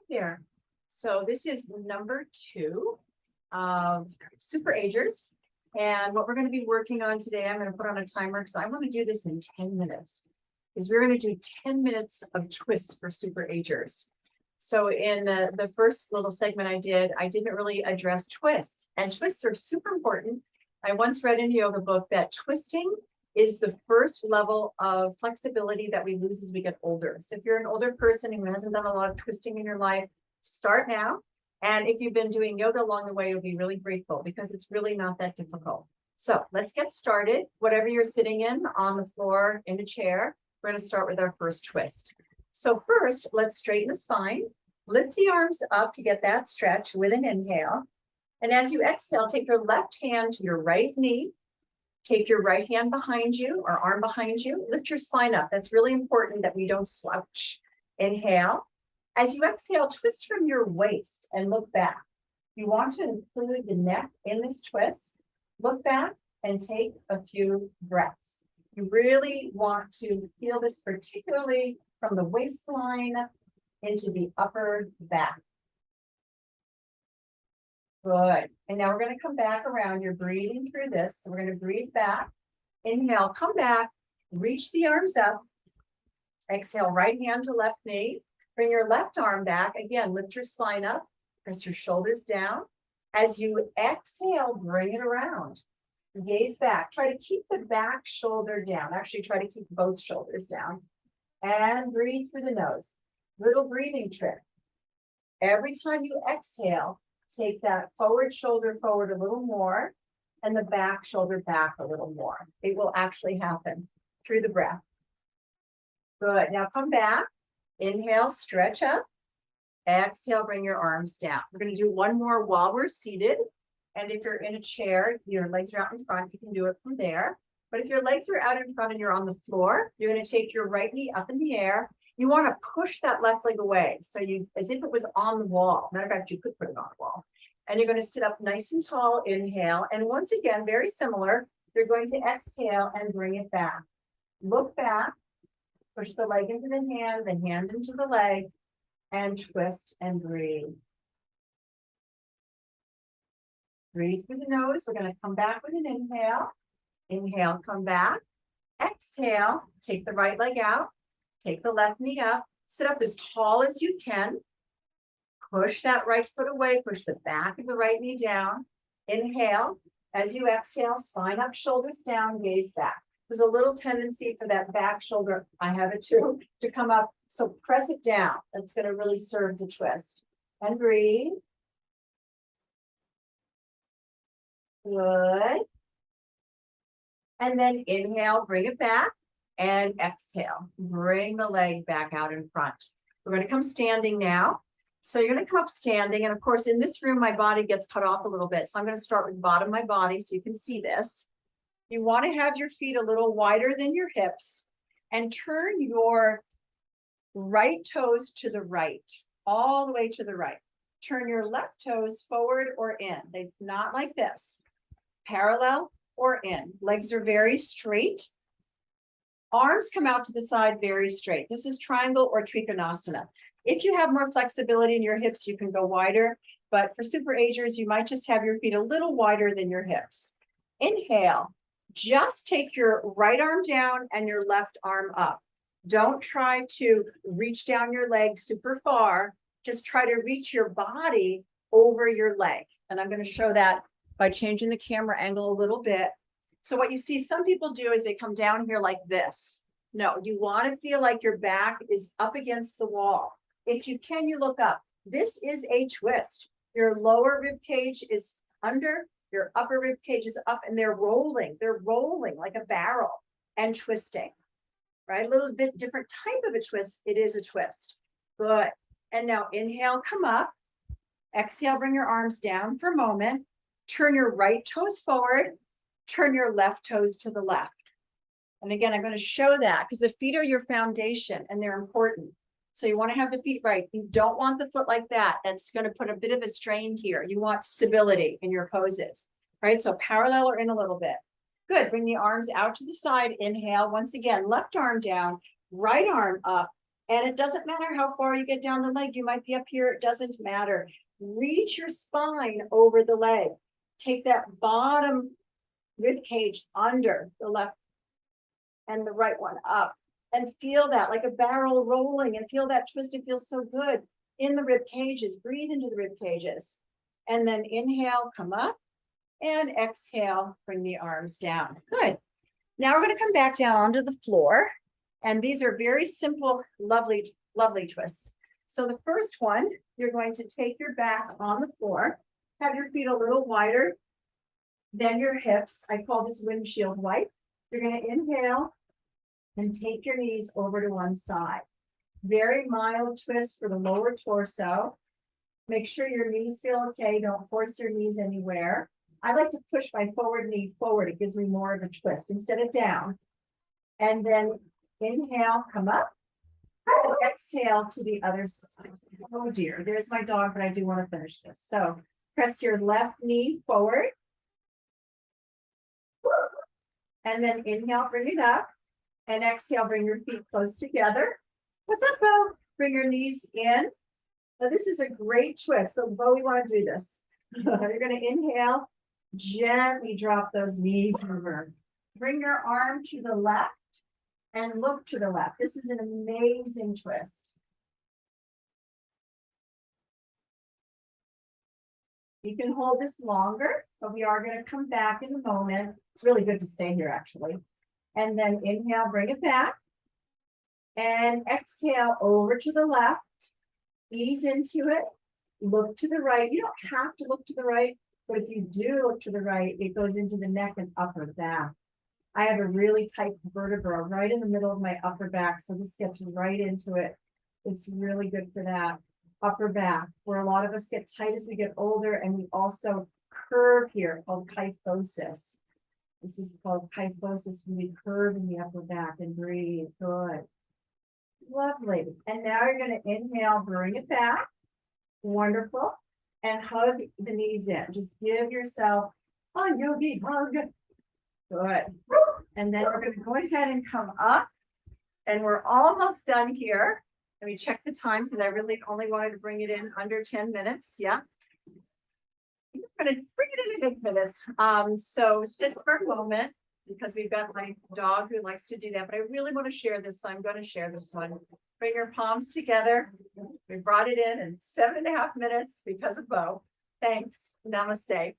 there. So this is number 2 of SuperAgers. And what we're going to be working on today, I'm going to put on a timer because I want to do this in 10 minutes. Is we're going to do 10 minutes of twists for SuperAgers. So in the first little segment I didn't really address twists. And twists are super important. I once read in a yoga book that twisting is the first level of flexibility that we lose as we get older. So if you're an older person who hasn't done a lot of twisting in your life, start now. And if you've been doing yoga along the way, you'll be really grateful because it's really not that difficult. So let's get started. Whatever you're sitting in, on the floor, in a chair, we're going to start with our first twist. So first, let's straighten the spine. Lift the arms up to get that stretch with an inhale. And as you exhale, take your left hand to your right knee. Take your right hand behind you or arm behind you. Lift your spine up. That's really important that we don't slouch. Inhale. As you exhale, twist from your waist and look back. You want to include the neck in this twist. Look back and take a few breaths. You really want to feel this particularly from the waistline into the upper back. Good. And now we're going to come back around. You're breathing through this. So we're going to breathe back. Inhale, come back, reach the arms up. Exhale, right hand to left knee. Bring your left arm back. Again, lift your spine up. Press your shoulders down. As you exhale, bring it around. Gaze back. Try to keep the back shoulder down. Actually, try to keep both shoulders down. And breathe through the nose. Little breathing trick. Every time you exhale, take that forward shoulder forward a little more and the back shoulder back a little more. It will actually happen through the breath. Good. Now come back. Inhale, stretch up. Exhale, bring your arms down. We're going to do one more while we're seated. And if you're in a chair, your legs are out in front, you can do it from there. But if your legs are out in front and you're on the floor, you're going to take your right knee up in the air. You want to push that left leg away. So you, as if it was on the wall. Matter of fact, you could put it on the wall. And you're going to sit up nice and tall, inhale. And once again, very similar, you're going to exhale and bring it back. Look back, push the leg into the hand into the leg, and twist and breathe. Breathe through the nose. We're going to come back with an inhale. Inhale, come back. Exhale, take the right leg out. Take the left knee up, sit up as tall as you can. Push that right foot away, push the back of the right knee down. Inhale. As you exhale, spine up, shoulders down, gaze back. There's a little tendency for that back shoulder, I have it too, to come up. So press it down. That's going to really serve the twist. And breathe. Good. And then inhale, bring it back. And exhale, bring the leg back out in front. We're going to come standing now. So you're going to come up standing. And of course, in this room, my body gets cut off a little bit. So I'm going to start with the bottom of my body so you can see this. You want to have your feet a little wider than your hips and turn your right toes to the right, all the way to the right. Turn your left toes forward or in. They're not like this. Parallel or in. Legs are very straight. Arms come out to the side very straight. This is triangle or trikonasana. If you have more flexibility in your hips, you can go wider. But for SuperAgers, you might just have your feet a little wider than your hips. Inhale. Just take your right arm down and your left arm up. Don't try to reach down your leg super far. Just try to reach your body over your leg. And I'm going to show that by changing the camera angle a little bit. So what you see some people do is they come down here like this. No, you want to feel like your back is up against the wall. If you can, you look up. This is a twist. Your lower rib cage is under, your upper rib cage is up, and they're rolling. They're rolling like a barrel and twisting, right? A little bit different type of a twist. It is a twist. Good. And now inhale, come up. Exhale, bring your arms down for a moment. Turn your right toes forward. Turn your left toes to the left. And again, I'm going to show that because the feet are your foundation and they're important. So you want to have the feet right. You don't want the foot like that. That's going to put a bit of a strain here. You want stability in your poses, right? So parallel or in a little bit. Good. Bring the arms out to the side. Inhale. Once again, left arm down, right arm up. And it doesn't matter how far you get down the leg. You might be up here. It doesn't matter. Reach your spine over the leg. Take that bottom rib cage under the left and the right one up. And feel that like a barrel rolling, and feel that twist. It feels so good in the rib cages. Breathe into the rib cages. And then inhale, come up, and exhale, bring the arms down. Good. Now we're going to come back down onto the floor. And these are very simple, lovely, lovely twists. So the first one, you're going to take your back on the floor, have your feet a little wider than your hips. I call this windshield wipe. You're going to inhale and take your knees over to one side. Very mild twist for the lower torso. Make sure your knees feel okay. Don't force your knees anywhere. I like to push my forward knee forward. It gives me more of a twist instead of down. And then inhale, come up. And exhale to the other side. Oh dear, there's my dog, but I do want to finish this. So press your left knee forward. And then inhale, bring it up. And exhale, bring your feet close together. What's up, Bo? Bring your knees in. Now this is a great twist. So Bo, we want to do this. You're going to inhale, gently drop those knees over. Bring your arm to the left and look to the left. This is an amazing twist. You can hold this longer, but we are going to come back in a moment. It's really good to stay here, actually. And then inhale, bring it back. And exhale over to the left. Ease into it. Look to the right. You don't have to look to the right, but if you do look to the right, it goes into the neck and upper back. I have a really tight vertebra right in the middle of my upper back, so this gets right into it. It's really good for that. Upper back, where a lot of us get tight as we get older, and we also curve here, called kyphosis. This is called kyphosis, when we curve in the upper back and breathe. Good. Lovely. And now you're going to inhale, bring it back. Wonderful. And hug the knees in. Just give yourself a yogi hug. Good. And then we're going to go ahead and come up. And we're almost done here. Let me check the time because I really only wanted to bring it in under 10 minutes. Yeah. I'm going to bring it in 8 minutes. So sit for a moment because we've got my dog who likes to do that. But I really want to share this, so I'm going to share this one. Bring your palms together. We brought it in 7.5 minutes because of Bo. Thanks. Namaste.